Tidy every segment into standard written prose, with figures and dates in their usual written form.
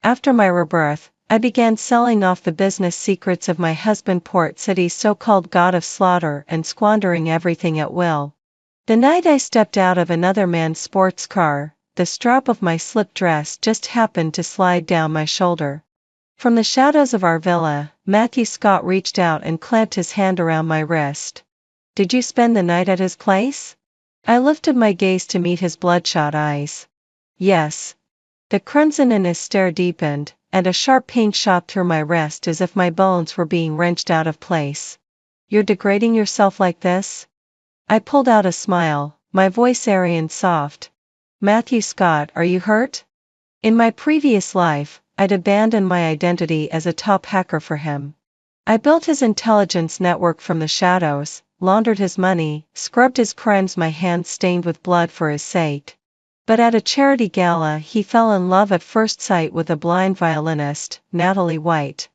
After my rebirth, I began selling off the business secrets of my husband Port City's so-called god of slaughter and squandering everything at will. The night I stepped out of another man's sports car, the strap of my slip dress just happened to slide down my shoulder. From the shadows of our villa, Matthew Scott reached out and clamped his hand around my wrist. Did you spend the night at his place? I lifted my gaze to meet his bloodshot eyes. Yes. The crimson in his stare deepened, and a sharp pain shot through my wrist as if my bones were being wrenched out of place. You're degrading yourself like this? I pulled out a smile, my voice airy and soft. Matthew Scott, are you hurt? In my previous life, I'd abandoned my identity as a top hacker for him. I built his intelligence network from the shadows, laundered his money, scrubbed his crimes, my hands stained with blood for his sake. But at a charity gala he fell in love at first sight with a blind violinist, Natalie White.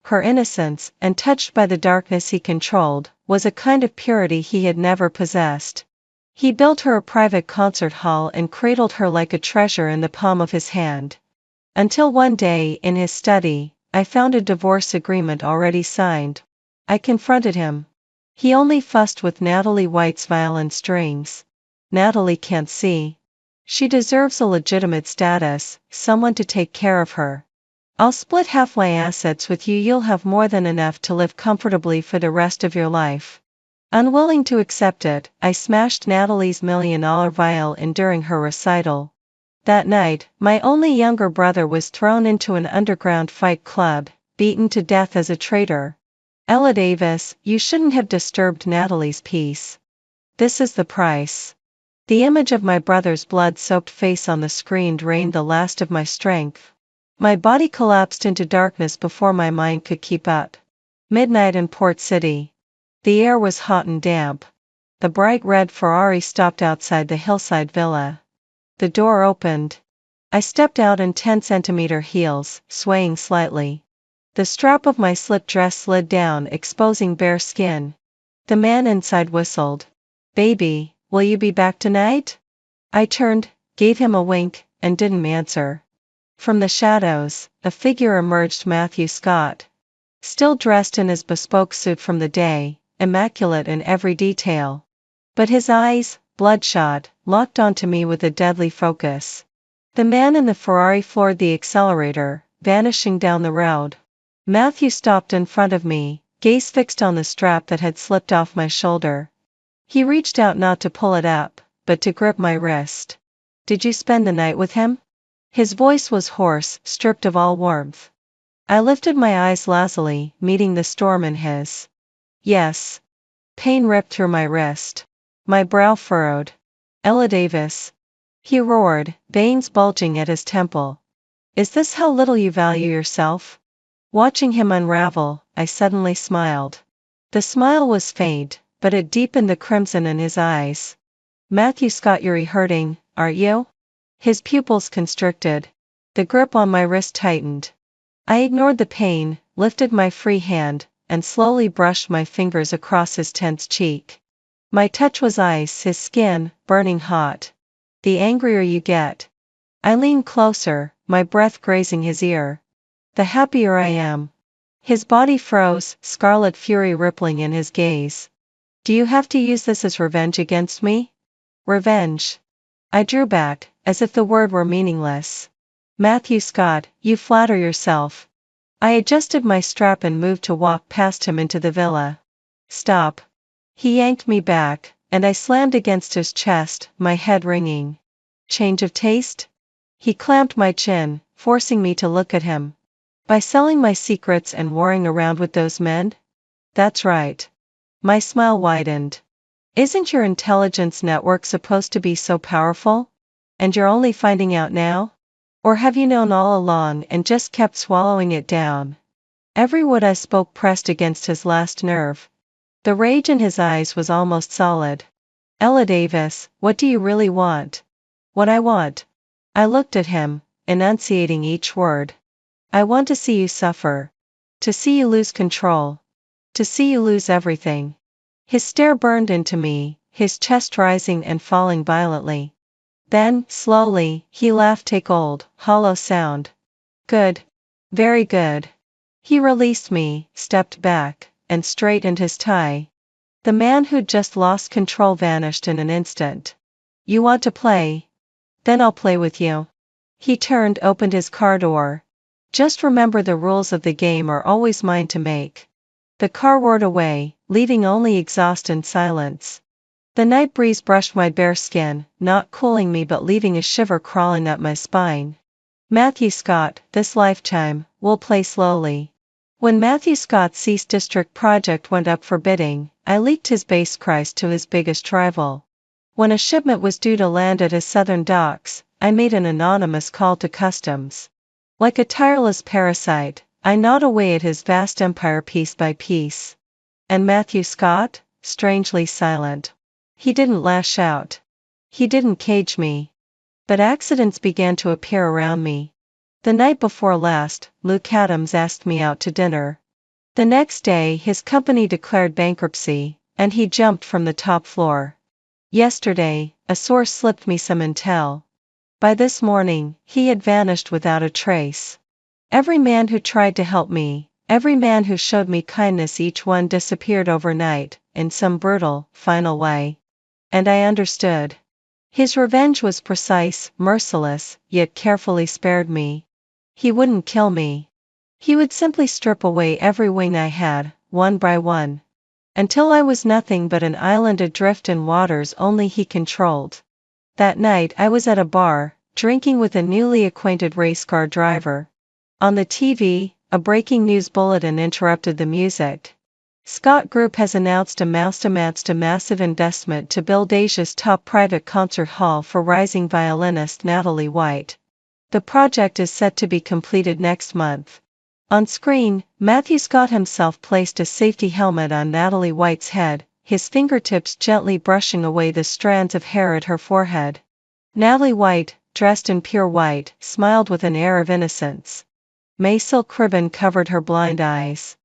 Her innocence, untouched by the darkness he controlled, was a kind of purity he had never possessed. He built her a private concert hall and cradled her like a treasure in the palm of his hand. Until one day, in his study, I found a divorce agreement already signed. I confronted him. He only fussed with Natalie White's violin strings. Natalie can't see. She deserves a legitimate status, someone to take care of her. I'll split half my assets with you, you'll have more than enough to live comfortably for the rest of your life. Unwilling to accept it, I smashed Natalie's $1 million violin during her recital. That night, my only younger brother was thrown into an underground fight club, beaten to death as a traitor. Ella Davis, you shouldn't have disturbed Natalie's peace. This is the price. The image of my brother's blood-soaked face on the screen drained the last of my strength. My body collapsed into darkness before my mind could keep up. Midnight in Port City. The air was hot and damp. The bright red Ferrari stopped outside the hillside villa. The door opened. I stepped out in 10-centimeter heels, swaying slightly. The strap of my slip dress slid down, exposing bare skin. The man inside whistled. Baby, will you be back tonight? I turned, gave him a wink, and didn't answer. From the shadows, a figure emerged, Matthew Scott. Still dressed in his bespoke suit from the day, immaculate in every detail. But his eyes, bloodshot, locked onto me with a deadly focus. The man in the Ferrari floored the accelerator, vanishing down the road. Matthew stopped in front of me, gaze fixed on the strap that had slipped off my shoulder. He reached out not to pull it up, but to grip my wrist. Did you spend the night with him? His voice was hoarse, stripped of all warmth. I lifted my eyes lazily, meeting the storm in his. Yes. Pain ripped through my wrist. My brow furrowed. Ella Davis. He roared, veins bulging at his temple. Is this how little you value yourself? Watching him unravel, I suddenly smiled. The smile was faint, but it deepened the crimson in his eyes. Matthew Scott, you're hurting, aren't you? His pupils constricted. The grip on my wrist tightened. I ignored the pain, lifted my free hand, and slowly brushed my fingers across his tense cheek. My touch was ice, his skin, burning hot. The angrier you get. I leaned closer, my breath grazing his ear. The happier I am. His body froze, scarlet fury rippling in his gaze. Do you have to use this as revenge against me? Revenge. I drew back, as if the word were meaningless. Matthew Scott, you flatter yourself. I adjusted my strap and moved to walk past him into the villa. Stop. He yanked me back, and I slammed against his chest, my head ringing. Change of taste? He clamped my chin, forcing me to look at him. By selling my secrets and warring around with those men? That's right. My smile widened. Isn't your intelligence network supposed to be so powerful? And you're only finding out now? Or have you known all along and just kept swallowing it down? Every word I spoke pressed against his last nerve. The rage in his eyes was almost solid. Ella Davis, what do you really want? What I want. I looked at him, enunciating each word. I want to see you suffer. To see you lose control. To see you lose everything. His stare burned into me, his chest rising and falling violently. Then, slowly, he laughed, a cold, hollow sound. Good. Very good. He released me, stepped back, and straightened his tie. The man who'd just lost control vanished in an instant. You want to play? Then I'll play with you. He turned, opened his car door. Just remember the rules of the game are always mine to make. The car roared away, leaving only exhaust and silence. The night breeze brushed my bare skin, not cooling me but leaving a shiver crawling up my spine. Matthew Scott, this lifetime, we'll play slowly. When Matthew Scott's Cease District project went up for bidding, I leaked his base price to his biggest rival. When a shipment was due to land at his southern docks, I made an anonymous call to customs. Like a tireless parasite, I gnawed away at his vast empire piece by piece. And Matthew Scott? Strangely silent. He didn't lash out. He didn't cage me. But accidents began to appear around me. The night before last, Luke Adams asked me out to dinner. The next day his company declared bankruptcy, and he jumped from the top floor. Yesterday, a source slipped me some intel. By this morning, he had vanished without a trace. Every man who tried to help me, every man who showed me kindness, each one disappeared overnight, in some brutal, final way. And I understood. His revenge was precise, merciless, yet carefully spared me. He wouldn't kill me. He would simply strip away every wing I had, one by one. Until I was nothing but an island adrift in waters only he controlled. That night I was at a bar, drinking with a newly acquainted race car driver. On the TV, a breaking news bulletin interrupted the music. Scott Group has announced a massive investment to build Asia's top private concert hall for rising violinist Natalie White. The project is set to be completed next month. On screen, Matthew Scott himself placed a safety helmet on Natalie White's head, his fingertips gently brushing away the strands of hair at her forehead. Natalie White, dressed in pure white, smiled with an air of innocence. May silk ribbon covered her blind eyes.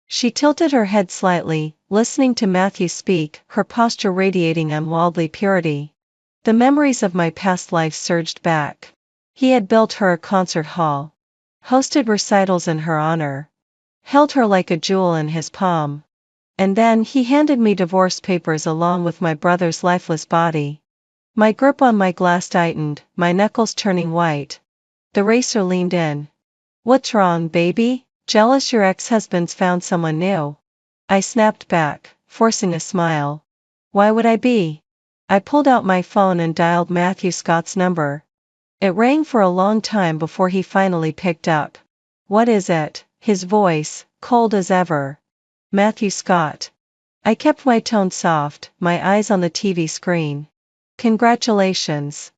She tilted her head slightly, listening to Matthew speak, her posture radiating unworldly purity. The memories of my past life surged back. He had built her a concert hall, hosted recitals in her honor, held her like a jewel in his palm. And then he handed me divorce papers along with my brother's lifeless body. My grip on my glass tightened, my knuckles turning white. The racer leaned in. What's wrong, baby? Jealous your ex-husband's found someone new? I snapped back, forcing a smile. Why would I be? I pulled out my phone and dialed Matthew Scott's number. It rang for a long time before he finally picked up. What is it? His voice, cold as ever. Matthew Scott. I kept my tone soft, my eyes on the TV screen. Congratulations.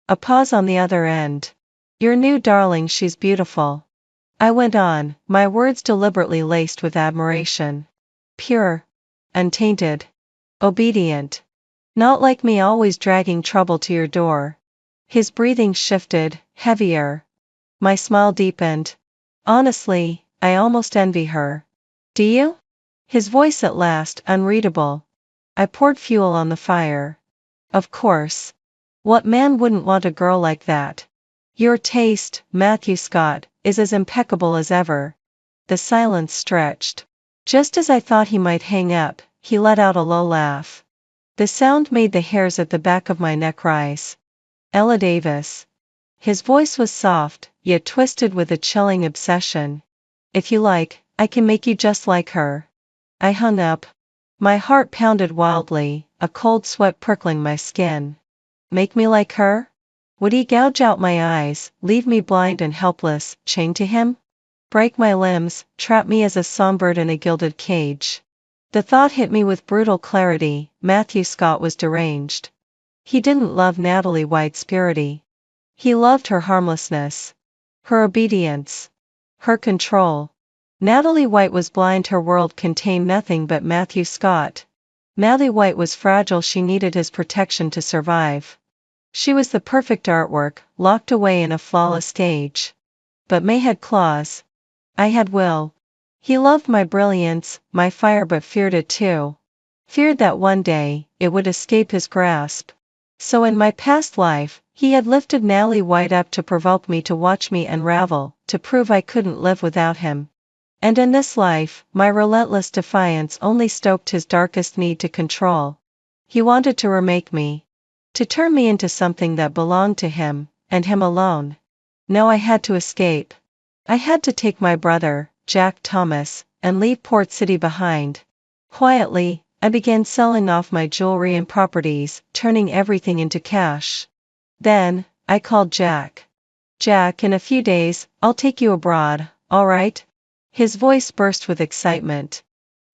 A pause on the other end. Your new darling, she's beautiful. I went on, my words deliberately laced with admiration. Pure. Untainted. Obedient. Not like me, always dragging trouble to your door. His breathing shifted, heavier. My smile deepened. Honestly, I almost envy her. Do you? His voice at last, unreadable. I poured fuel on the fire. Of course. What man wouldn't want a girl like that? Your taste, Matthew Scott, is as impeccable as ever. The silence stretched. Just as I thought he might hang up, he let out a low laugh. The sound made the hairs at the back of my neck rise. Ella Davis. His voice was soft, yet twisted with a chilling obsession. If you like, I can make you just like her. I hung up. My heart pounded wildly, a cold sweat prickling my skin. Make me like her? Would he gouge out my eyes, leave me blind and helpless, chained to him? Break my limbs, trap me as a songbird in a gilded cage? The thought hit me with brutal clarity. Matthew Scott was deranged. He didn't love Natalie White's purity. He loved her harmlessness. Her obedience. Her control. Natalie White was blind, her world contained nothing but Matthew Scott. Natalie White was fragile, she needed his protection to survive. She was the perfect artwork, locked away in a flawless cage. But May had claws. I had will. He loved my brilliance, my fire, but feared it too. Feared that one day, it would escape his grasp. So in my past life, he had lifted Nally White up to provoke me to watch me unravel, to prove I couldn't live without him. And in this life, my relentless defiance only stoked his darkest need to control. He wanted to remake me. To turn me into something that belonged to him, and him alone. No, I had to escape. I had to take my brother, Jack Thomas, and leave Port City behind. Quietly, I began selling off my jewelry and properties, turning everything into cash. Then, I called Jack. Jack, in a few days, I'll take you abroad, all right? His voice burst with excitement.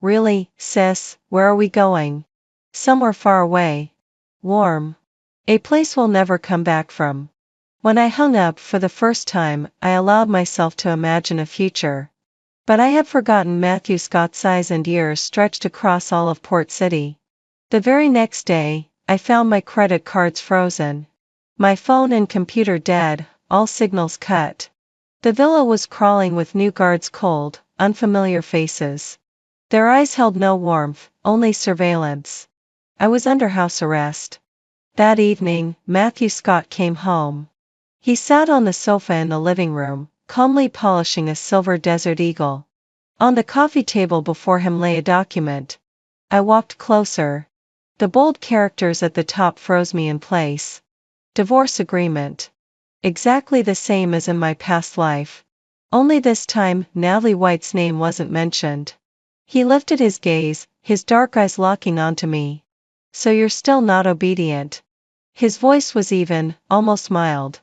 Really, sis, where are we going? Somewhere far away. Warm. A place we'll never come back from. When I hung up for the first time, I allowed myself to imagine a future. But I had forgotten Matthew Scott's eyes and ears stretched across all of Port City. The very next day, I found my credit cards frozen. My phone and computer dead, all signals cut. The villa was crawling with new guards, cold, unfamiliar faces. Their eyes held no warmth, only surveillance. I was under house arrest. That evening, Matthew Scott came home. He sat on the sofa in the living room, calmly polishing a silver Desert Eagle. On the coffee table before him lay a document. I walked closer. The bold characters at the top froze me in place. Divorce agreement. Exactly the same as in my past life. Only this time, Nally White's name wasn't mentioned. He lifted his gaze, his dark eyes locking onto me. So you're still not obedient. His voice was even, almost mild.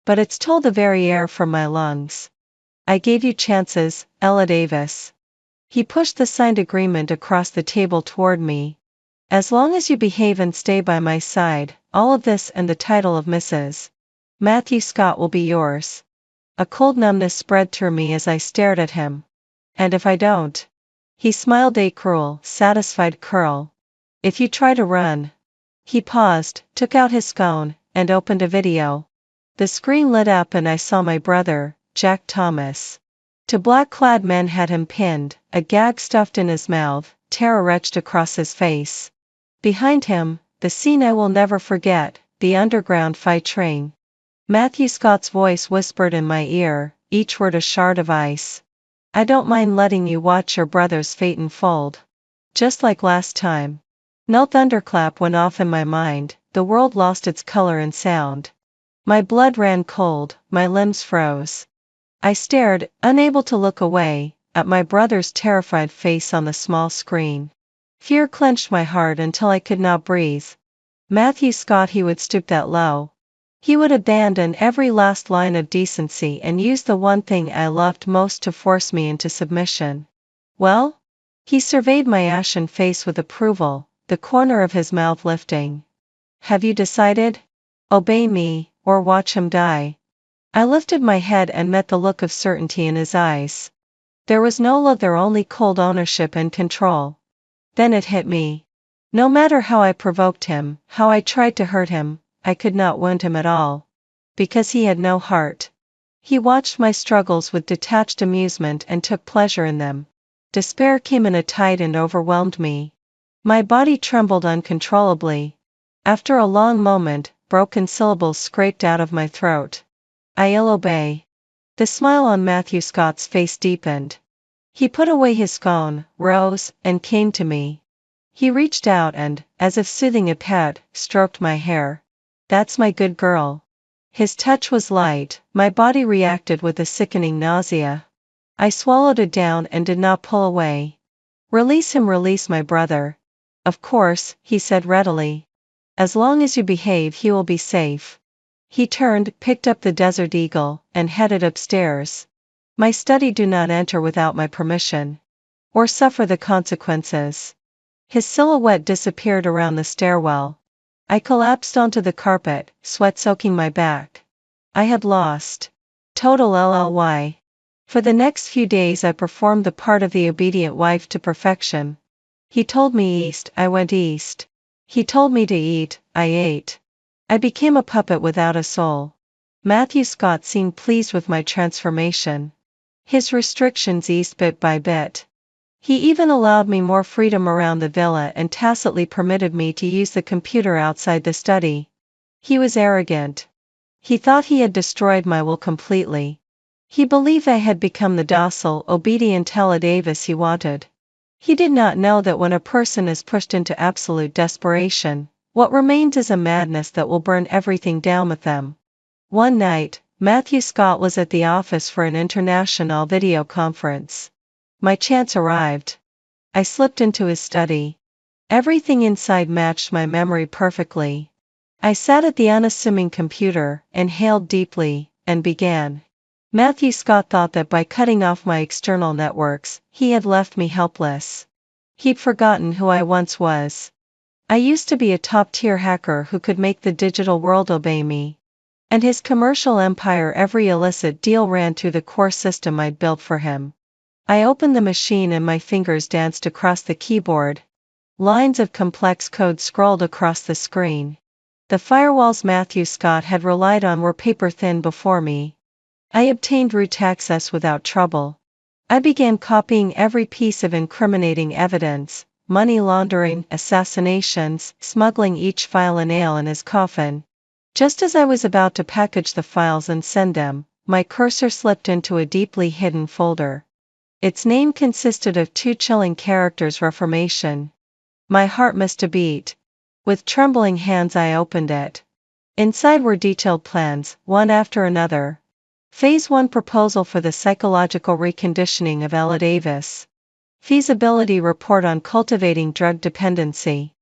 But it stole the very air from my lungs. I gave you chances, Ella Davis. He pushed the signed agreement across the table toward me. As long as you behave and stay by my side, all of this and the title of Mrs. Matthew Scott will be yours. A cold numbness spread through me as I stared at him. And if I don't? He smiled a cruel, satisfied curl. If you try to run. He paused, took out his phone, and opened a video. The screen lit up and I saw my brother, Jack Thomas. Two black-clad men had him pinned, a gag stuffed in his mouth, terror etched across his face. Behind him, the scene I will never forget, the underground fight train. Matthew Scott's voice whispered in my ear, each word a shard of ice. I don't mind letting you watch your brother's fate unfold. Just like last time. No thunderclap went off in my mind, the world lost its color and sound. My blood ran cold, my limbs froze. I stared, unable to look away, at my brother's terrified face on the small screen. Fear clenched my heart until I could not breathe. Matthew Scott, he would stoop that low. He would abandon every last line of decency and use the one thing I loved most to force me into submission. Well? He surveyed my ashen face with approval, the corner of his mouth lifting. Have you decided? Obey me, or watch him die. I lifted my head and met the look of certainty in his eyes. There was no love there, only cold ownership and control. Then it hit me. No matter how I provoked him, how I tried to hurt him, I could not wound him at all. Because he had no heart. He watched my struggles with detached amusement and took pleasure in them. Despair came in a tide and overwhelmed me. My body trembled uncontrollably. After a long moment, broken syllables scraped out of my throat. I'll obey. The smile on Matthew Scott's face deepened. He put away his phone, rose, and came to me. He reached out and, as if soothing a pet, stroked my hair. That's my good girl. His touch was light, my body reacted with a sickening nausea. I swallowed it down and did not pull away. Release him, release my brother. Of course, he said readily. As long as you behave, he will be safe. He turned, picked up the Desert Eagle, and headed upstairs. My study. Do not enter without my permission. Or suffer the consequences. His silhouette disappeared around the stairwell. I collapsed onto the carpet, sweat soaking my back. I had lost. Total LLY. For the next few days I performed the part of the obedient wife to perfection. He told me east, I went east. He told me to eat, I ate. I became a puppet without a soul. Matthew Scott seemed pleased with my transformation. His restrictions eased bit by bit. He even allowed me more freedom around the villa and tacitly permitted me to use the computer outside the study. He was arrogant. He thought he had destroyed my will completely. He believed I had become the docile, obedient Ella Davis he wanted. He did not know that when a person is pushed into absolute desperation, what remains is a madness that will burn everything down with them. One night, Matthew Scott was at the office for an international video conference. My chance arrived. I slipped into his study. Everything inside matched my memory perfectly. I sat at the unassuming computer, inhaled deeply, and began. Matthew Scott thought that by cutting off my external networks, he had left me helpless. He'd forgotten who I once was. I used to be a top-tier hacker who could make the digital world obey me. And his commercial empire, every illicit deal ran through the core system I'd built for him. I opened the machine and my fingers danced across the keyboard. Lines of complex code scrolled across the screen. The firewalls Matthew Scott had relied on were paper-thin before me. I obtained root access without trouble. I began copying every piece of incriminating evidence, money laundering, assassinations, smuggling each file a nail in his coffin. Just as I was about to package the files and send them, my cursor slipped into a deeply hidden folder. Its name consisted of 2 chilling characters: Reformation. My heart missed a beat. With trembling hands I opened it. Inside were detailed plans, one after another. Phase 1: Proposal for the psychological reconditioning of Ella Davis. Feasibility report on cultivating drug dependency.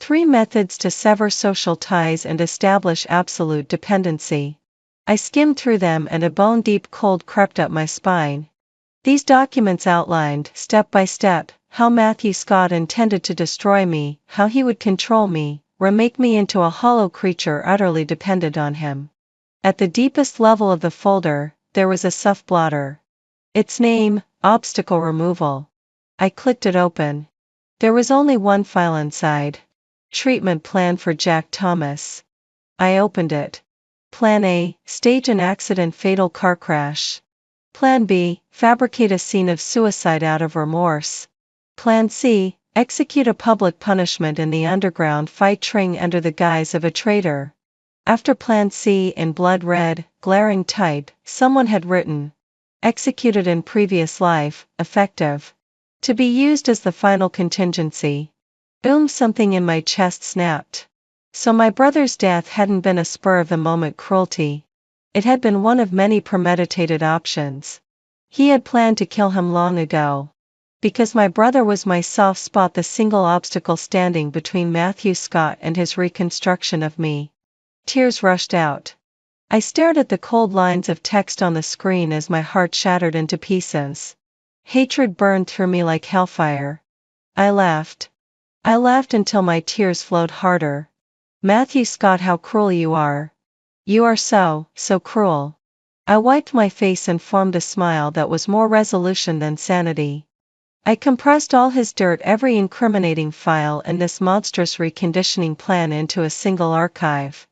3 methods to sever social ties and establish absolute dependency. I skimmed through them and a bone-deep cold crept up my spine. These documents outlined, step by step, how Matthew Scott intended to destroy me, how he would control me, remake me into a hollow creature utterly dependent on him. At the deepest level of the folder, there was a soft blotter. Its name, Obstacle Removal. I clicked it open. There was only one file inside. Treatment Plan for Jack Thomas. I opened it. Plan A, stage an accident fatal car crash. Plan B, fabricate a scene of suicide out of remorse. Plan C, execute a public punishment in the underground fight ring under the guise of a traitor. After Plan C, in blood red, glaring type, someone had written, executed in previous life, effective. To be used as the final contingency. Boom! Something in my chest snapped. So my brother's death hadn't been a spur-of-the-moment cruelty. It had been one of many premeditated options. He had planned to kill him long ago. Because my brother was my soft spot, the single obstacle standing between Matthew Scott and his reconstruction of me. Tears rushed out. I stared at the cold lines of text on the screen as my heart shattered into pieces. Hatred burned through me like hellfire. I laughed. I laughed until my tears flowed harder. Matthew Scott, how cruel you are. You are so cruel. I wiped my face and formed a smile that was more resolution than sanity. I compressed all his dirt, every incriminating file and this monstrous reconditioning plan into a single archive.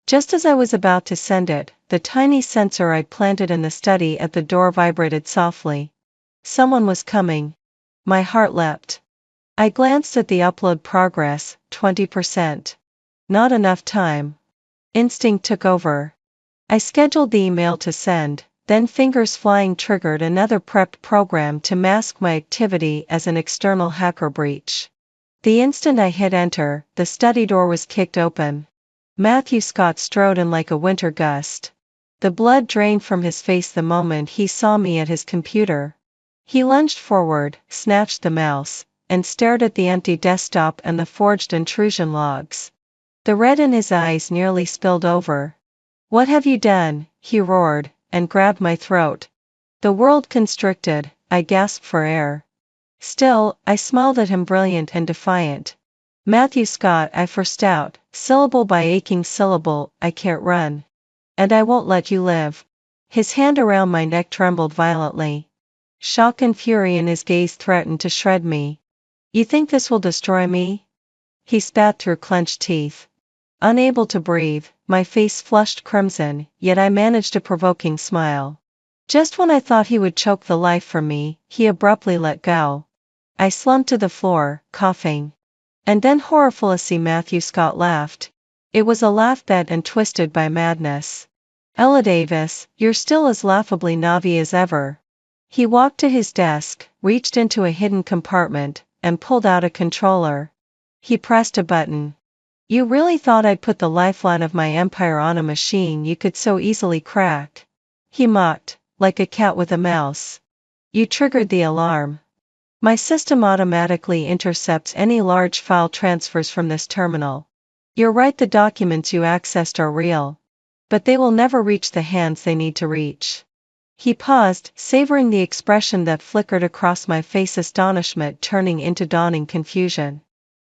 Just as I was about to send it, the tiny sensor I'd planted in the study at the door vibrated softly. Someone was coming. My heart leapt. I glanced at the upload progress, 20%. Not enough time. Instinct took over. I scheduled the email to send, then fingers flying triggered another prepped program to mask my activity as an external hacker breach. The instant I hit enter, the study door was kicked open. Matthew Scott strode in like a winter gust. The blood drained from his face the moment he saw me at his computer. He lunged forward, snatched the mouse, and stared at the empty desktop and the forged intrusion logs. The red in his eyes nearly spilled over. What have you done? He roared, and grabbed my throat. The world constricted, I gasped for air. Still, I smiled at him, brilliant and defiant. Matthew Scott, I forced out, syllable by aching syllable, I can't run. And I won't let you live. His hand around my neck trembled violently. Shock and fury in his gaze threatened to shred me. You think this will destroy me? He spat through clenched teeth. Unable to breathe, my face flushed crimson, yet I managed a provoking smile. Just when I thought he would choke the life from me, he abruptly let go. I slumped to the floor, coughing. And then horrifiedly Matthew Scott laughed. It was a laugh bent and twisted by madness. Ella Davis, you're still as laughably Navi as ever. He walked to his desk, reached into a hidden compartment, and pulled out a controller. He pressed a button. You really thought I'd put the lifeline of my empire on a machine you could so easily crack? He mocked, like a cat with a mouse. You triggered the alarm. My system automatically intercepts any large file transfers from this terminal. You're right, the documents you accessed are real. But they will never reach the hands they need to reach. He paused, savoring the expression that flickered across my face, astonishment turning into dawning confusion.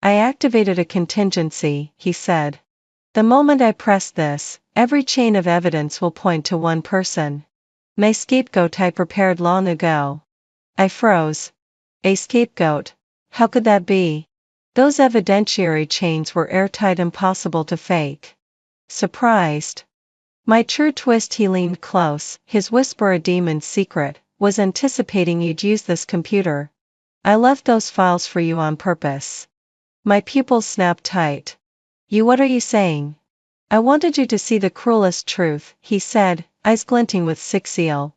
I activated a contingency, he said. The moment I press this, every chain of evidence will point to one person. My scapegoat I prepared long ago. I froze. A scapegoat? How could that be? Those evidentiary chains were airtight, impossible to fake. Surprised. My true twist, he leaned close, his whisper a demon's secret, was anticipating you'd use this computer. I left those files for you on purpose. My pupils snapped tight. What are you saying? I wanted you to see the cruelest truth, he said, eyes glinting with sick zeal.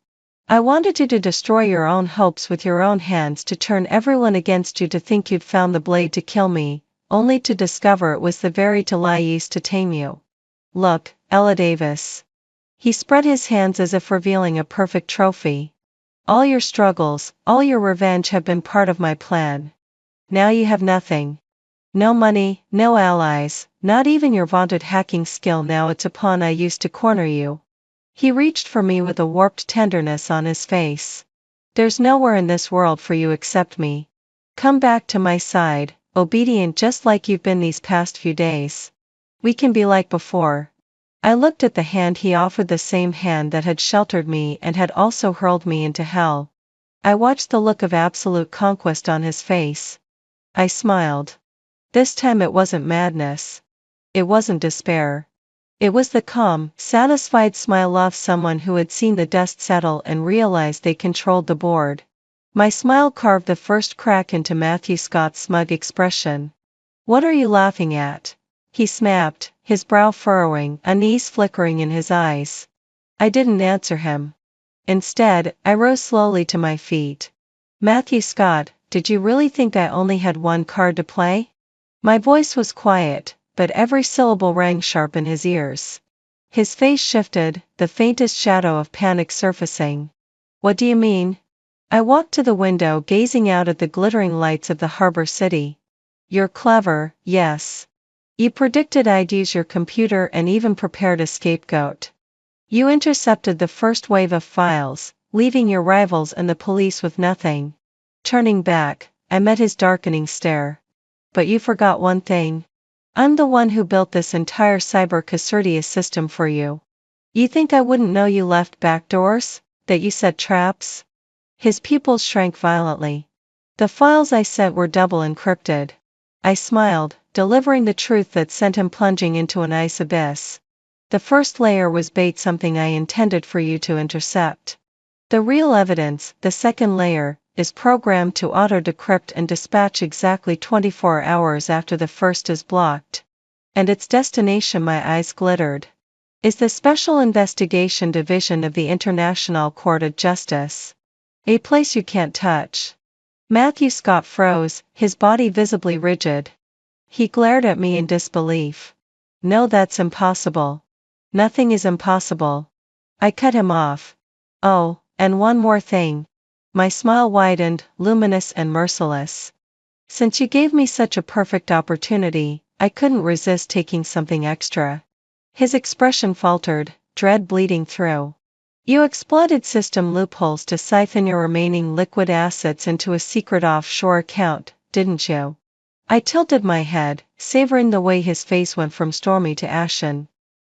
I wanted you to destroy your own hopes with your own hands, to turn everyone against you, to think you'd found the blade to kill me, only to discover it was the very tool I used to tame you. Look, Ella Davis. He spread his hands as if revealing a perfect trophy. All your struggles, all your revenge have been part of my plan. Now you have nothing. No money, no allies, not even your vaunted hacking skill. Now it's a pawn I used to corner you. He reached for me with a warped tenderness on his face. There's nowhere in this world for you except me. Come back to my side, obedient just like you've been these past few days. We can be like before. I looked at the hand he offered, the same hand that had sheltered me and had also hurled me into hell. I watched the look of absolute conquest on his face. I smiled. This time it wasn't madness. It wasn't despair. It was the calm, satisfied smile of someone who had seen the dust settle and realized they controlled the board. My smile carved the first crack into Matthew Scott's smug expression. What are you laughing at? He snapped, his brow furrowing, unease flickering in his eyes. I didn't answer him. Instead, I rose slowly to my feet. Matthew Scott, did you really think I only had one card to play? My voice was quiet, but every syllable rang sharp in his ears. His face shifted, the faintest shadow of panic surfacing. What do you mean? I walked to the window, gazing out at the glittering lights of the harbor city. You're clever, yes. You predicted I'd use your computer and even prepared a scapegoat. You intercepted the first wave of files, leaving your rivals and the police with nothing. Turning back, I met his darkening stare. But you forgot one thing. I'm the one who built this entire cyber custodial system for you. You think I wouldn't know you left backdoors? That you set traps? His pupils shrank violently. The files I sent were double encrypted. I smiled, delivering the truth that sent him plunging into an ice abyss. The first layer was bait, something I intended for you to intercept. The real evidence, the second layer, is programmed to auto-decrypt and dispatch exactly 24 hours after the first is blocked. And its destination, my eyes glittered, is the Special Investigation Division of the International Court of Justice. A place you can't touch. Matthew Scott froze, his body visibly rigid. He glared at me in disbelief. No, that's impossible. Nothing is impossible. I cut him off. Oh, and one more thing. My smile widened, luminous and merciless. Since you gave me such a perfect opportunity, I couldn't resist taking something extra. His expression faltered, dread bleeding through. You exploited system loopholes to siphon your remaining liquid assets into a secret offshore account, didn't you? I tilted my head, savoring the way his face went from stormy to ashen.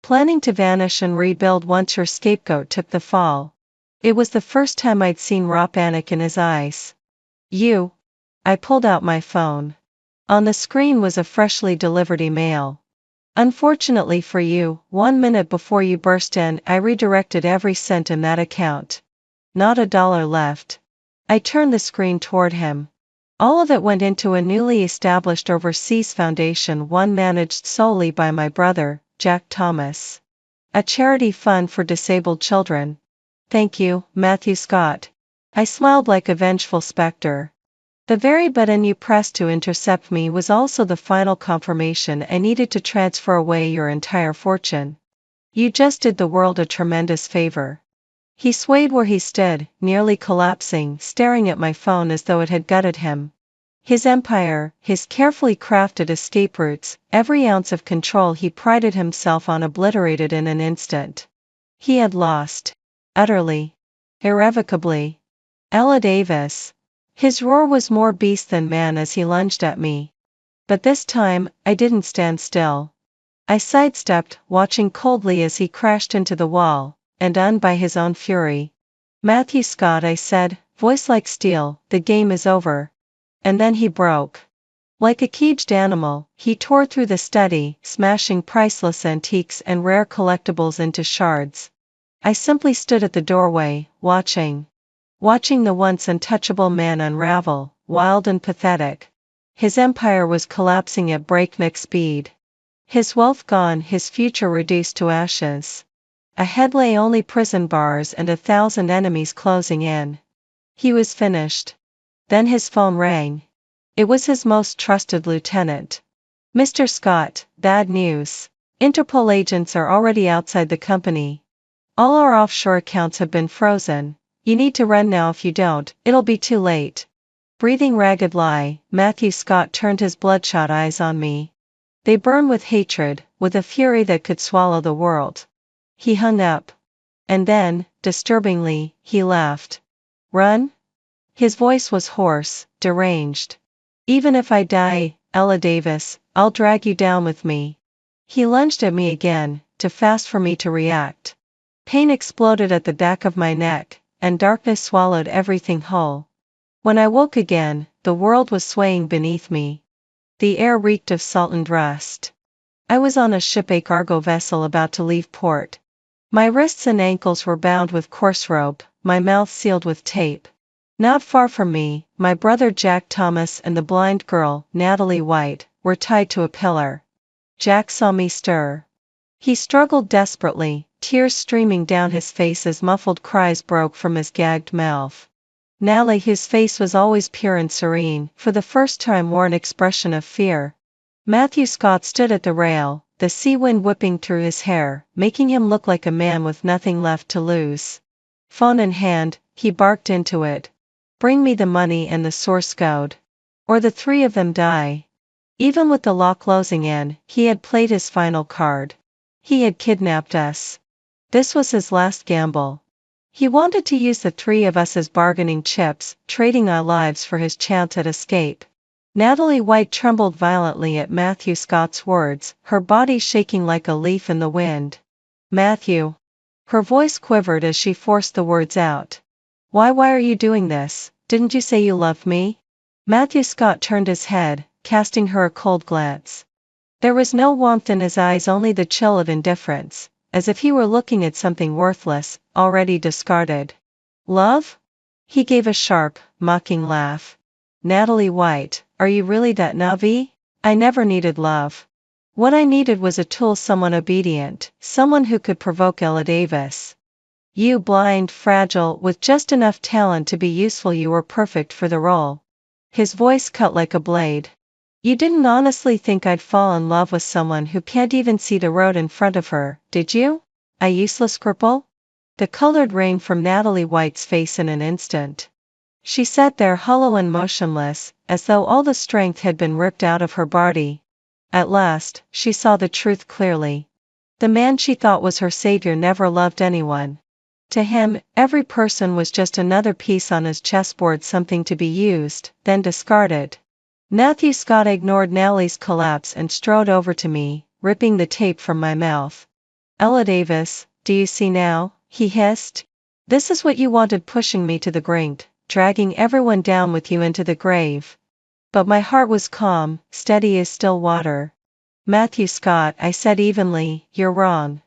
Planning to vanish and rebuild once your scapegoat took the fall. It was the first time I'd seen raw panic in his eyes. You. I pulled out my phone. On the screen was a freshly delivered email. Unfortunately for you, 1 minute before you burst in, I redirected every cent in that account. Not $1 left. I turned the screen toward him. All of it went into a newly established overseas foundation, one managed solely by my brother, Jack Thomas. A charity fund for disabled children. Thank you, Matthew Scott. I smiled like a vengeful specter. The very button you pressed to intercept me was also the final confirmation I needed to transfer away your entire fortune. You just did the world a tremendous favor. He swayed where he stood, nearly collapsing, staring at my phone as though it had gutted him. His empire, his carefully crafted escape routes, every ounce of control he prided himself on obliterated in an instant. He had lost. Utterly. Irrevocably. Ella Davis. His roar was more beast than man as he lunged at me. But this time, I didn't stand still. I sidestepped, watching coldly as he crashed into the wall, and undone by his own fury. Matthew Scott, I said, voice like steel, the game is over. And then he broke. Like a caged animal, he tore through the study, smashing priceless antiques and rare collectibles into shards. I simply stood at the doorway, watching the once untouchable man unravel, wild and pathetic. His empire was collapsing at breakneck speed. His wealth gone, his future reduced to ashes. Ahead lay only prison bars and 1,000 enemies closing in. He was finished. Then his phone rang. It was his most trusted lieutenant. Mr. Scott, bad news. Interpol agents are already outside the company. All our offshore accounts have been frozen. You need to run now. If you don't, it'll be too late. Breathing ragged lie, Matthew Scott turned his bloodshot eyes on me. They burned with hatred, with a fury that could swallow the world. He hung up. And then, disturbingly, he laughed. Run? His voice was hoarse, deranged. Even if I die, Ella Davis, I'll drag you down with me. He lunged at me again, too fast for me to react. Pain exploded at the back of my neck, and darkness swallowed everything whole. When I woke again, the world was swaying beneath me. The air reeked of salt and rust. I was on a ship cargo vessel about to leave port. My wrists and ankles were bound with coarse rope, my mouth sealed with tape. Not far from me, my brother Jack Thomas and the blind girl, Natalie White, were tied to a pillar. Jack saw me stir. He struggled desperately, tears streaming down his face as muffled cries broke from his gagged mouth. Natalie, whose face was always pure and serene, for the first time wore an expression of fear. Matthew Scott stood at the rail, the sea wind whipping through his hair, making him look like a man with nothing left to lose. Phone in hand, he barked into it. Bring me the money and the source code. Or the three of them die. Even with the law closing in, he had played his final card. He had kidnapped us. This was his last gamble. He wanted to use the three of us as bargaining chips, trading our lives for his chance at escape. Natalie White trembled violently at Matthew Scott's words, her body shaking like a leaf in the wind. Matthew. Her voice quivered as she forced the words out. Why are you doing this? Didn't you say you loved me? Matthew Scott turned his head, casting her a cold glance. There was no warmth in his eyes, only the chill of indifference, as if he were looking at something worthless, already discarded. Love? He gave a sharp, mocking laugh. Natalie White, are you really that naive? I never needed love. What I needed was a tool, someone obedient, someone who could provoke Ella Davis. You, blind, fragile, with just enough talent to be useful, you were perfect for the role. His voice cut like a blade. You didn't honestly think I'd fall in love with someone who can't even see the road in front of her, did you? A useless cripple? The color rained from Natalie White's face in an instant. She sat there hollow and motionless, as though all the strength had been ripped out of her body. At last, she saw the truth clearly. The man she thought was her savior never loved anyone. To him, every person was just another piece on his chessboard, something to be used, then discarded. Matthew Scott ignored Natalie's collapse and strode over to me, ripping the tape from my mouth. Ella Davis, do you see now? He hissed. This is what you wanted, pushing me to the brink, dragging everyone down with you into the grave. But my heart was calm, steady as still water. Matthew Scott, I said evenly, you're wrong.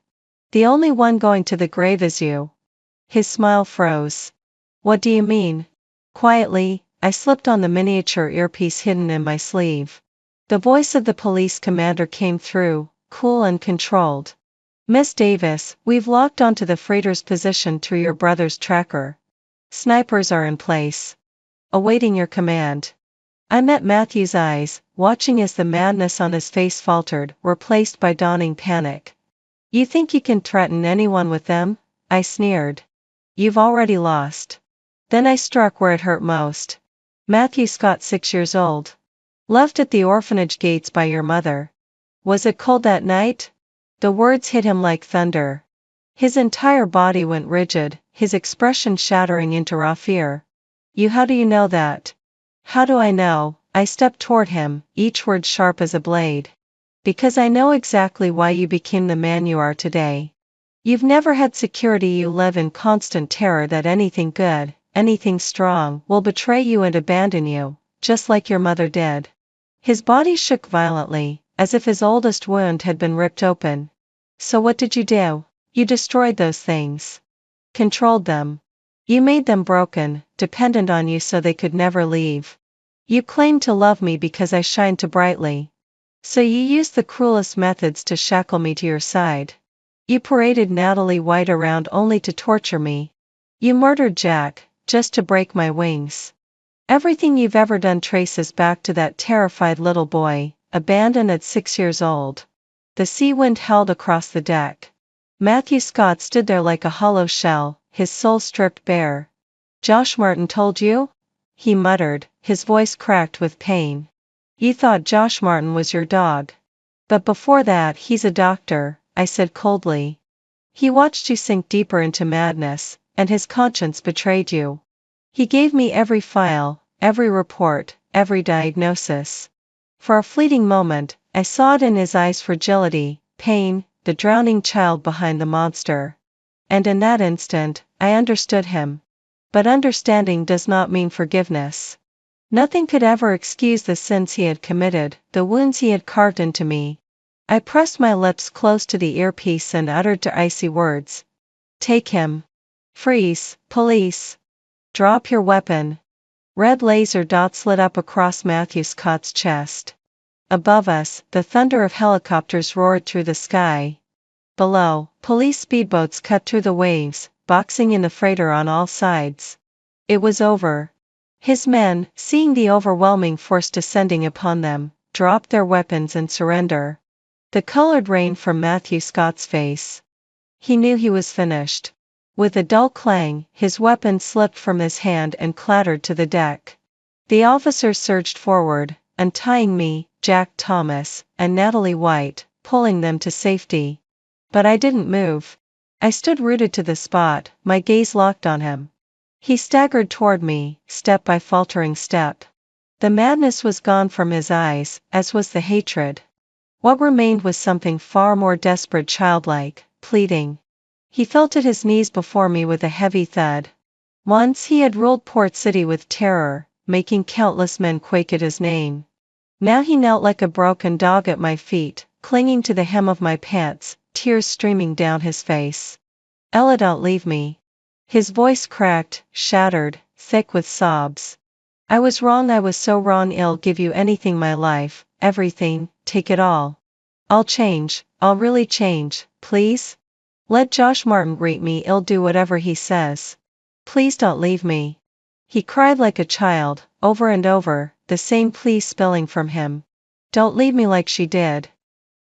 The only one going to the grave is you. His smile froze. What do you mean? Quietly, I slipped on the miniature earpiece hidden in my sleeve. The voice of the police commander came through, cool and controlled. Miss Davis, we've locked onto the freighter's position through your brother's tracker. Snipers are in place, awaiting your command. I met Matthew's eyes, watching as the madness on his face faltered, replaced by dawning panic. You think you can threaten anyone with them? I sneered. You've already lost. Then I struck where it hurt most. Matthew Scott, 6 years old. Left at the orphanage gates by your mother. Was it cold that night? The words hit him like thunder. His entire body went rigid, his expression shattering into raw fear. How do you know that? How do I know? I stepped toward him, each word sharp as a blade. Because I know exactly why you became the man you are today. You've never had security, you live in constant terror that anything good, anything strong, will betray you and abandon you, just like your mother did. His body shook violently, as if his oldest wound had been ripped open. So what did you do? You destroyed those things. Controlled them. You made them broken, dependent on you so they could never leave. You claimed to love me because I shined too brightly. So you used the cruelest methods to shackle me to your side. You paraded Natalie White around only to torture me. You murdered Jack, just to break my wings. Everything you've ever done traces back to that terrified little boy, abandoned at 6 years old. The sea wind howled across the deck. Matthew Scott stood there like a hollow shell, his soul stripped bare. Josh Martin told you? He muttered, his voice cracked with pain. You thought Josh Martin was your dog. But before that, he's a doctor, I said coldly. He watched you sink deeper into madness, and his conscience betrayed you. He gave me every file, every report, every diagnosis. For a fleeting moment, I saw it in his eyes: fragility, pain, the drowning child behind the monster. And in that instant, I understood him. But understanding does not mean forgiveness. Nothing could ever excuse the sins he had committed, the wounds he had carved into me. I pressed my lips close to the earpiece and uttered the icy words. Take him. Freeze, police. Drop your weapon. Red laser dots lit up across Matthew Scott's chest. Above us, the thunder of helicopters roared through the sky. Below, police speedboats cut through the waves, boxing in the freighter on all sides. It was over. His men, seeing the overwhelming force descending upon them, dropped their weapons and surrender. The color rained from Matthew Scott's face. He knew he was finished. With a dull clang, his weapon slipped from his hand and clattered to the deck. The officers surged forward, untying me, Jack Thomas, and Natalie White, pulling them to safety. But I didn't move. I stood rooted to the spot, my gaze locked on him. He staggered toward me, step by faltering step. The madness was gone from his eyes, as was the hatred. What remained was something far more desperate, childlike, pleading. He fell to his knees before me with a heavy thud. Once he had ruled Port City with terror, making countless men quake at his name. Now he knelt like a broken dog at my feet, clinging to the hem of my pants, tears streaming down his face. Ella, don't leave me. His voice cracked, shattered, thick with sobs. I was wrong, I was so wrong. I'll give you anything, my life, everything, take it all. I'll change, I'll really change, please? Let Josh Martin greet me, I'll do whatever he says. Please don't leave me. He cried like a child, over and over, the same plea spilling from him. Don't leave me like she did.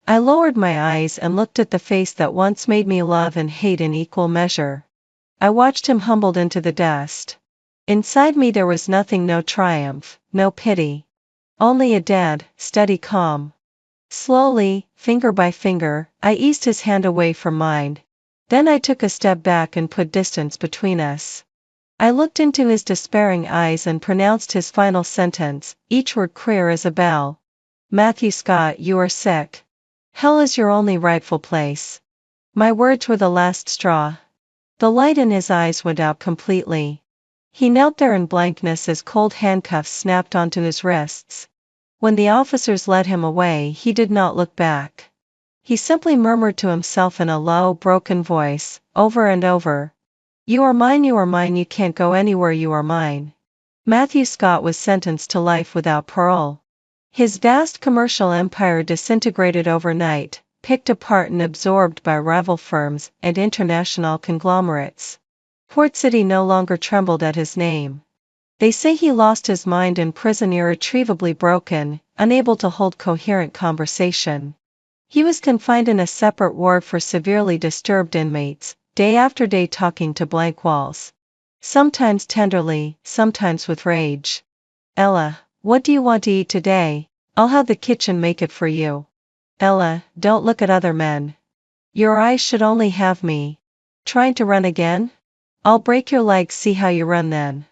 I lowered my eyes and looked at the face that once made me love and hate in equal measure. I watched him humbled into the dust. Inside me there was nothing, no triumph, no pity. Only a dead, steady calm. Slowly, finger by finger, I eased his hand away from mine. Then I took a step back and put distance between us. I looked into his despairing eyes and pronounced his final sentence, each word clear as a bell. Matthew Scott, you are sick. Hell is your only rightful place. My words were the last straw. The light in his eyes went out completely. He knelt there in blankness as cold handcuffs snapped onto his wrists. When the officers led him away, he did not look back. He simply murmured to himself in a low, broken voice, over and over. You are mine, you are mine, you can't go anywhere, you are mine. Matthew Scott was sentenced to life without parole. His vast commercial empire disintegrated overnight, picked apart and absorbed by rival firms and international conglomerates. Port City no longer trembled at his name. They say he lost his mind in prison, irretrievably broken, unable to hold coherent conversation. He was confined in a separate ward for severely disturbed inmates, day after day talking to blank walls. Sometimes tenderly, sometimes with rage. Ella, what do you want to eat today? I'll have the kitchen make it for you. Ella, don't look at other men. Your eyes should only have me. Trying to run again? I'll break your legs, see how you run then.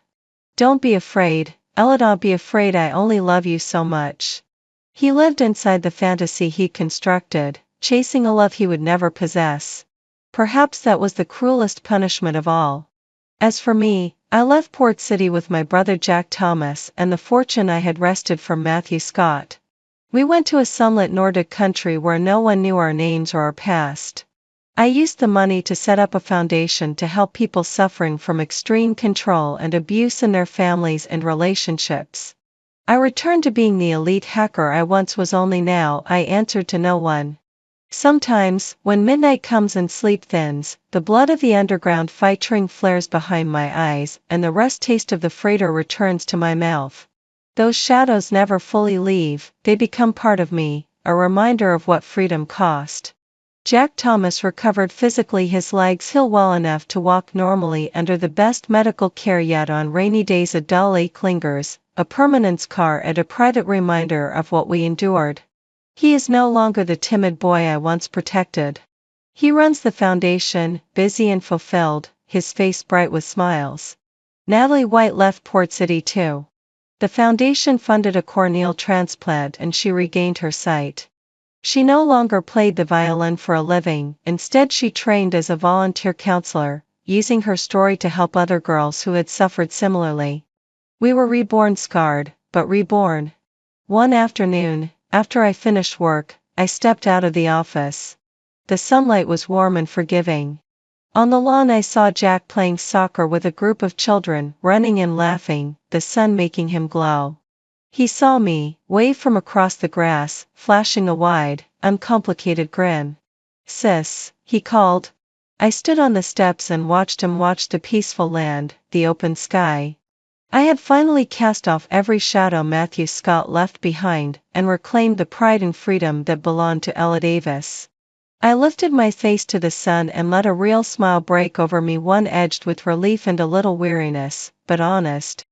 Don't be afraid, Ella, don't be afraid, I only love you so much. He lived inside the fantasy he constructed, chasing a love he would never possess. Perhaps that was the cruelest punishment of all. As for me, I left Port City with my brother Jack Thomas and the fortune I had wrested from Matthew Scott. We went to a sunlit Nordic country where no one knew our names or our past. I used the money to set up a foundation to help people suffering from extreme control and abuse in their families and relationships. I returned to being the elite hacker I once was, only now I answered to no one. Sometimes, when midnight comes and sleep thins, the blood of the underground fighting flares behind my eyes and the rust taste of the freighter returns to my mouth. Those shadows never fully leave, they become part of me, a reminder of what freedom cost. Jack Thomas recovered physically, his legs healed well enough to walk normally under the best medical care, yet on rainy days a dull ache lingers, a permanent scar and a private reminder of what we endured. He is no longer the timid boy I once protected. He runs the foundation, busy and fulfilled, his face bright with smiles. Natalie White left Port City too. The foundation funded a corneal transplant and she regained her sight. She no longer played the violin for a living, instead she trained as a volunteer counselor, using her story to help other girls who had suffered similarly. We were reborn, scarred, but reborn. One afternoon, after I finished work, I stepped out of the office. The sunlight was warm and forgiving. On the lawn I saw Jack playing soccer with a group of children, running and laughing, the sun making him glow. He saw me, waved from across the grass, flashing a wide, uncomplicated grin. Sis, he called. I stood on the steps and watched him, watched the peaceful land, the open sky. I had finally cast off every shadow Matthew Scott left behind, and reclaimed the pride and freedom that belonged to Ella Davis. I lifted my face to the sun and let a real smile break over me, one edged with relief and a little weariness, but honest.